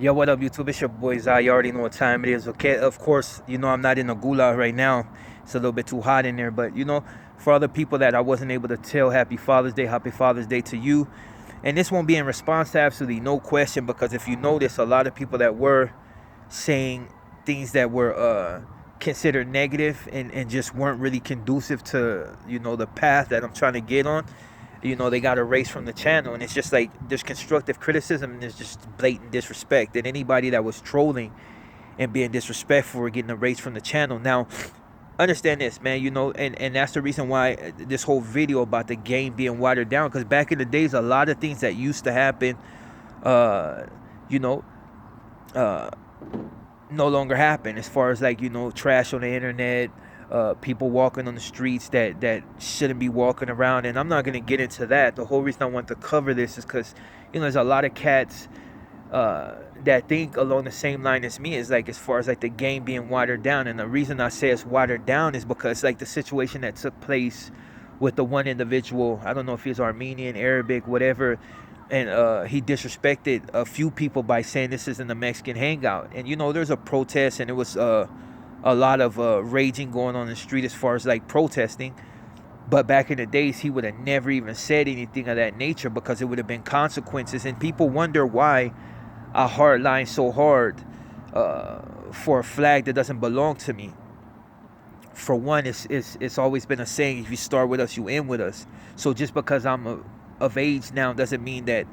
Yo, what up, YouTube? It's your boy Zai. You already know what time it is, okay? Of course, I'm not in the gulag right now. It's a little bit too hot in there. But, for other people that I wasn't able to tell Happy Father's Day to you. And this won't be in response to absolutely no question, because if you notice, a lot of people that were saying things that were considered negative and just weren't really conducive to, the path that I'm trying to get on, they got erased from the channel. And it's just like there's constructive criticism and there's just blatant disrespect. And anybody that was trolling and being disrespectful were getting erased from the channel. Now, understand this, man, and that's the reason why this whole video about the game being watered down. Because back in the days, a lot of things that used to happen, uh, you know, uh, no longer happen, as far as like trash on the internet, people walking on the streets that shouldn't be walking around. And I'm not going to get into that. The whole reason I want to cover this is because there's a lot of cats that think along the same line as me, is like, as far as like the game being watered down. And the reason I say it's watered down is because like the situation that took place with the one individual, I don't know if he's Armenian, Arabic, whatever, and he disrespected a few people by saying this isn't a Mexican hangout. And there's a protest, and it was a lot of raging going on in the street as far as like protesting. But back in the days, he would have never even said anything of that nature, because it would have been consequences. And people wonder why I hardline so hard for a flag that doesn't belong to me. For one, it's always been a saying: if you start with us, you end with us. So just because I'm of age now doesn't mean that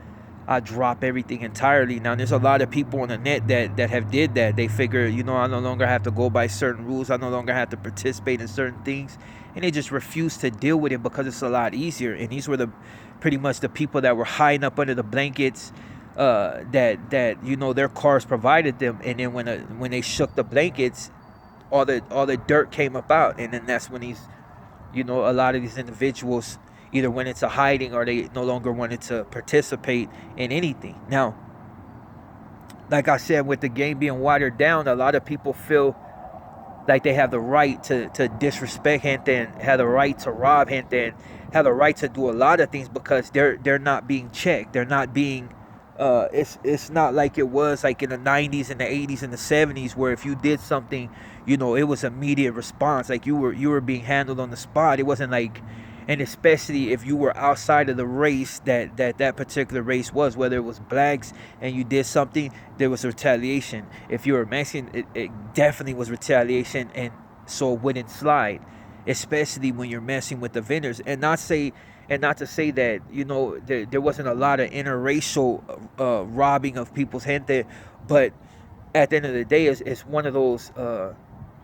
I drop everything entirely. Now, there's a lot of people on the net that have did that. They figure, I no longer have to go by certain rules. I no longer have to participate in certain things. And they just refuse to deal with it because it's a lot easier. And these were pretty much the people that were hiding up under the blankets, that their cars provided them. And then when they shook the blankets, all the dirt came up out. And then that's when a lot of these individuals either went into hiding, or they no longer wanted to participate in anything. Now, like I said, with the game being watered down, a lot of people feel like they have the right to disrespect gente, and have the right to rob gente, and have the right to do a lot of things, because they're not being checked. They're not being it's not like it was like in the 90s and the 80s and the 70s, where if you did something, it was immediate response. Like you were being handled on the spot. It wasn't like, and especially if you were outside of the race that particular race was, whether it was blacks and you did something, there was retaliation. If you were Mexican, it definitely was retaliation, and so it wouldn't slide, especially when you're messing with the vendors. And not to say that there wasn't a lot of interracial robbing of people's gente, but at the end of the day, it's one of those.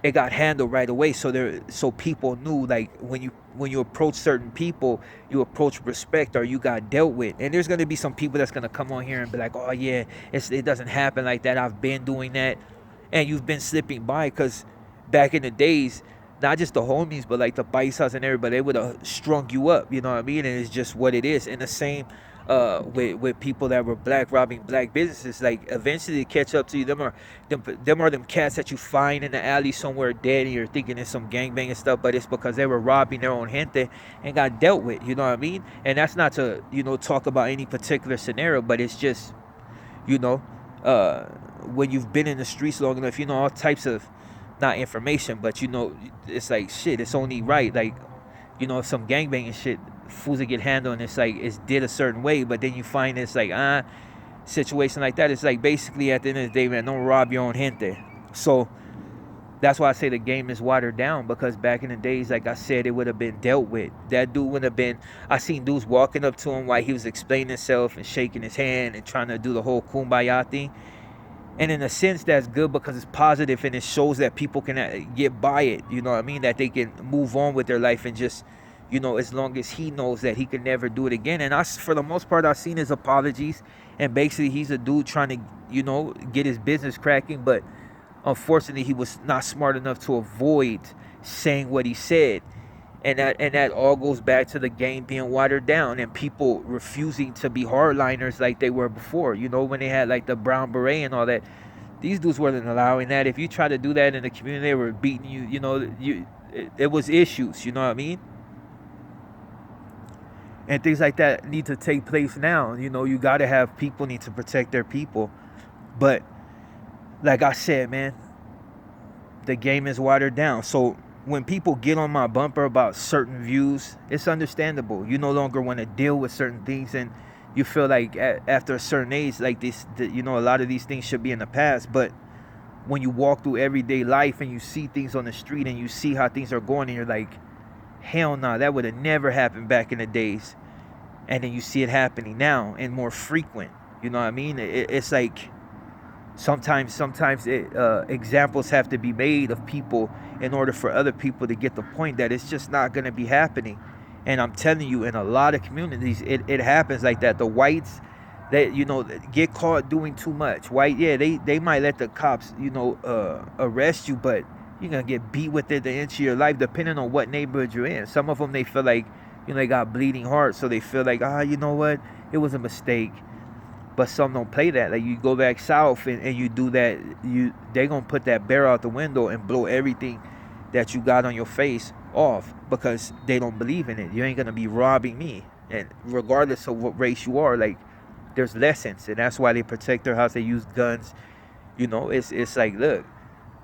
It got handled right away, so people knew, like, when you approach certain people, you approach respect, or you got dealt with. And there's gonna be some people that's gonna come on here and be like, oh yeah, it doesn't happen like that. I've been doing that, and you've been slipping by, because back in the days, not just the homies, but like the paisas and everybody, they would have strung you up. You know what I mean? And it's just what it is. And the same with people that were black robbing black businesses. Like, eventually they catch up to you. Them cats that you find in the alley somewhere dead, and you're thinking it's some gangbanging stuff, but it's because they were robbing their own gente and got dealt with. You know what I mean? And that's not to talk about any particular scenario, but it's just you know uh, when you've been in the streets long enough, all types of, not information, but it's like, shit, it's only right. Like, if some gangbanging shit, fools that get handled, and it's like it's did a certain way, but then you find it's like situation like that. It's like, basically, at the end of the day, man, don't rob your own gente. So that's why I say the game is watered down, because back in the days, like I said, it would have been dealt with. That dude would have been, I seen dudes walking up to him while he was explaining himself and shaking his hand and trying to do the whole kumbaya thing. And in a sense, that's good, because it's positive, and it shows that people can get by it. You know what I mean? That they can move on with their life, and just, as long as he knows that he can never do it again. And for the most part, I've seen his apologies, and basically he's a dude trying to, get his business cracking. But unfortunately, he was not smart enough to avoid saying what he said. And that all goes back to the game being watered down, and people refusing to be hardliners like they were before. When they had like the brown beret and all that, these dudes weren't allowing that. If you try to do that in the community, they were beating you. It was issues. You know what I mean? And things like that need to take place now. You got to have people need to protect their people, but like I said, man, the game is watered down. So when people get on my bumper about certain views, it's understandable. You no longer want to deal with certain things, and you feel like after a certain age, like a lot of these things should be in the past. But when you walk through everyday life and you see things on the street and you see how things are going, and you're like, hell no, that would have never happened back in the days. And then you see it happening now and more frequent. You know what I mean? It's like sometimes examples have to be made of people in order for other people to get the point that it's just not going to be happening. And I'm telling you, in a lot of communities, it happens like that. The whites that get caught doing too much. White, yeah, they might let the cops arrest you, but you're gonna get beat with it the inch of your life, depending on what neighborhood you're in. Some of them, they feel like they got bleeding hearts, so they feel like, you know what, it was a mistake. But some don't play that. Like, you go back south and you do that, they gonna put that barrel out the window and blow everything that you got on your face off, because they don't believe in it. You ain't gonna be robbing me. And regardless of what race you are, like, there's lessons, and that's why they protect their house. They use guns. It's like, look,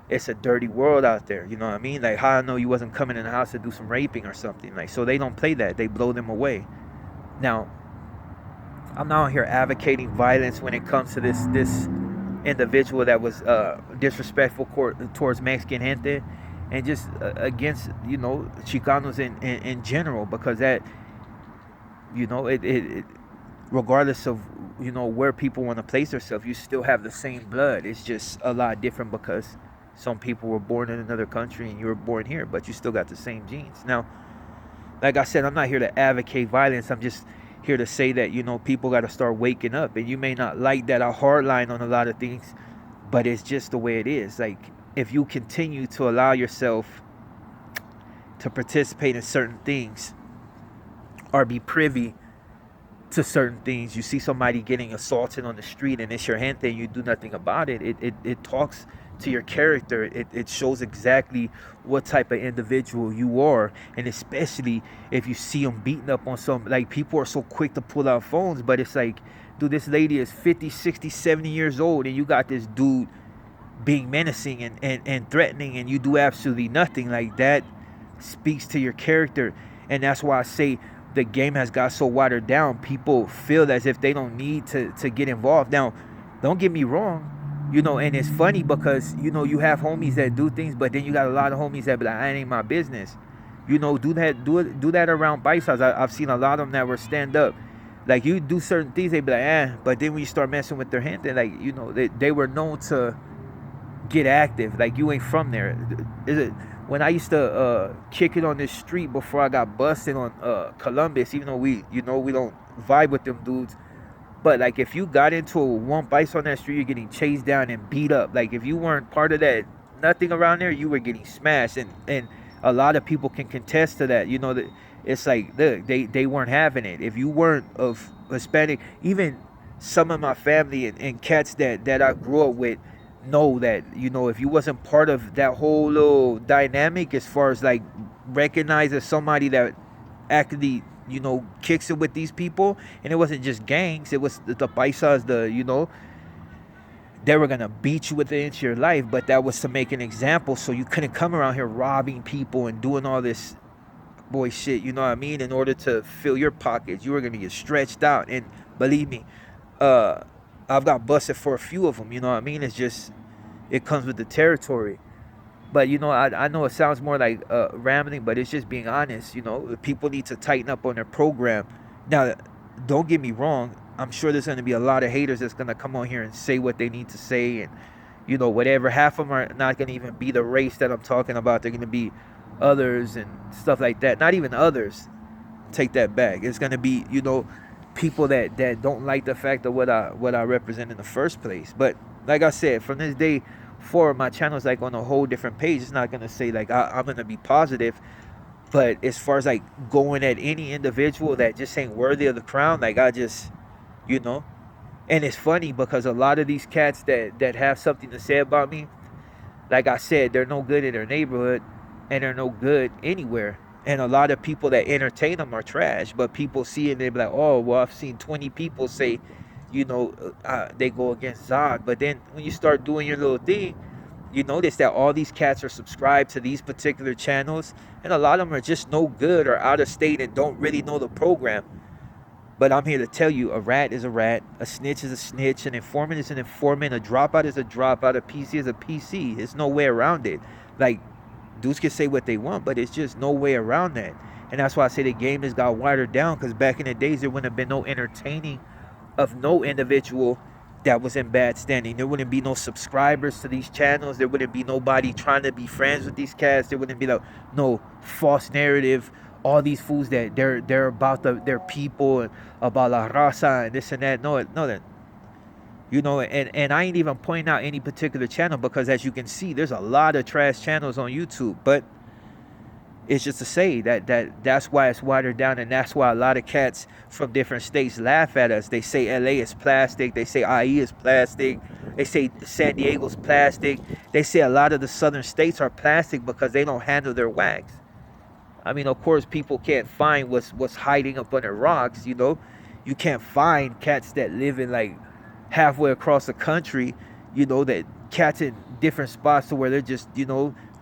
it's a dirty world out there. You know what I mean? Like, how I know you wasn't coming in the house to do some raping or something? Like, so they don't play that. They blow them away. Now, I'm not here advocating violence when it comes to this individual that was disrespectful towards Mexican gente, and just against Chicanos in general, because that it regardless of where people want to place themselves, you still have the same blood. It's just a lot different because some people were born in another country and you were born here, but you still got the same genes. Now, like I said, I'm not here to advocate violence. I'm just here to say that people got to start waking up. And you may not like that I hardline on a lot of things, but it's just the way it is. Like, if you continue to allow yourself to participate in certain things or be privy to certain things, you see somebody getting assaulted on the street and it's your gente and you do nothing about it, it talks to your character. It shows exactly what type of individual you are. And especially if you see them beating up on some, like, people are so quick to pull out phones, but it's like, dude, this lady is 50, 60, 70 years old, and you got this dude being menacing and threatening, and you do absolutely nothing. Like, that speaks to your character. And that's why I say the game has got so watered down. People feel as if they don't need to get involved. Now, don't get me wrong, and it's funny because you have homies that do things, but then you got a lot of homies that be like, "I ain't my business." Do that around bike sides. I've seen a lot of them that were stand up. Like, you do certain things, they be like, but then when you start messing with their hand, then, like, they were known to get active. Like, you ain't from there. When I used to kick it on this street before I got busted on Columbus, even though we don't vibe with them dudes, but, like, if you got into one bites on that street, you're getting chased down and beat up. Like, if you weren't part of that, nothing around there, you were getting smashed. And a lot of people can contest to that. That it's like, look, they weren't having it. If you weren't of Hispanic, even some of my family and cats that I grew up with know that, if you wasn't part of that whole little dynamic, as far as, like, recognized as somebody that actually kicks it with these people, and it wasn't just gangs, it was the paisas, they were gonna beat you within an inch of your life, but that was to make an example, so you couldn't come around here robbing people and doing all this boy shit, you know what I mean, in order to fill your pockets. You were gonna get stretched out. And believe me, I've got busted for a few of them, you know what I mean. It's just, it comes with the territory. But I know it sounds more like rambling, but it's just being honest. People need to tighten up on their program. Now, don't get me wrong. I'm sure there's going to be a lot of haters that's going to come on here and say what they need to say, and whatever. Half of them are not going to even be the race that I'm talking about. They're going to be others and stuff like that. Not even others. Take that back. It's going to be people that don't like the fact of what I represent in the first place. But like I said, from this day forward, my channel's like on a whole different page. It's not gonna say like I'm gonna be positive, but as far as like going at any individual that just ain't worthy of the crown, like I just, you know. And it's funny because a lot of these cats that have something to say about me, like I said, they're no good in their neighborhood, and they're no good anywhere. And a lot of people that entertain them are trash. But people see it and they be like, oh, well, I've seen 20 people say they go against Zod. But then when you start doing your little thing, you notice that all these cats are subscribed to these particular channels, and a lot of them are just no good or out of state and don't really know the program. But I'm here to tell you, a rat is a rat, a snitch is a snitch, an informant is an informant, a dropout is a dropout, a PC is a PC. There's no way around it. Like, dudes can say what they want, but it's just no way around that. And that's why I say the game has got watered down, because back in the days, there wouldn't have been no entertaining of no individual that was in bad standing. There wouldn't be no subscribers to these channels. There wouldn't be nobody trying to be friends with these cats. There wouldn't be no false narrative. All these fools that they're about their people and about la raza and this and that. No, that and I ain't even pointing out any particular channel, because as you can see, there's a lot of trash channels on YouTube. But it's just to say that's why it's watered down, and that's why a lot of cats from different states laugh at us. They say LA is plastic. They say IE is plastic. They say San Diego's plastic. They say a lot of the southern states are plastic because they don't handle their wax. I mean, of course, people can't find what's hiding up under rocks. You can't find cats that live in like halfway across the country. That cats in different spots to where they're just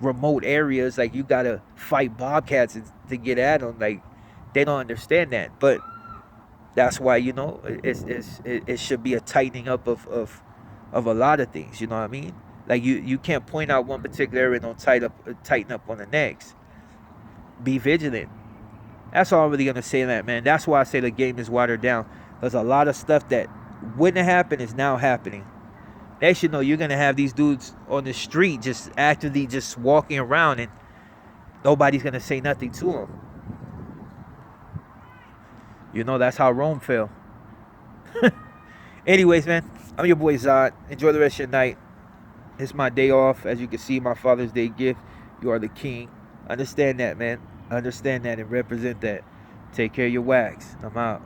remote areas. Like, you gotta fight bobcats to get at them. Like, they don't understand that. But that's why it should be a tightening up of a lot of things. You know what I mean? Like, you can't point out one particular area and don't tighten up on the next. Be vigilant. That's all I'm really gonna say that, man. That's why I say the game is watered down. There's a lot of stuff that wouldn't happen is now happening. They should know you're gonna have these dudes on the street just actively just walking around, and nobody's gonna say nothing to them. That's how Rome fell. Anyways, man, I'm your boy Zod. Enjoy the rest of your night. It's my day off. As you can see, my Father's Day gift. You are the king. Understand that, man. Understand that and represent that. Take care of your wax. I'm out.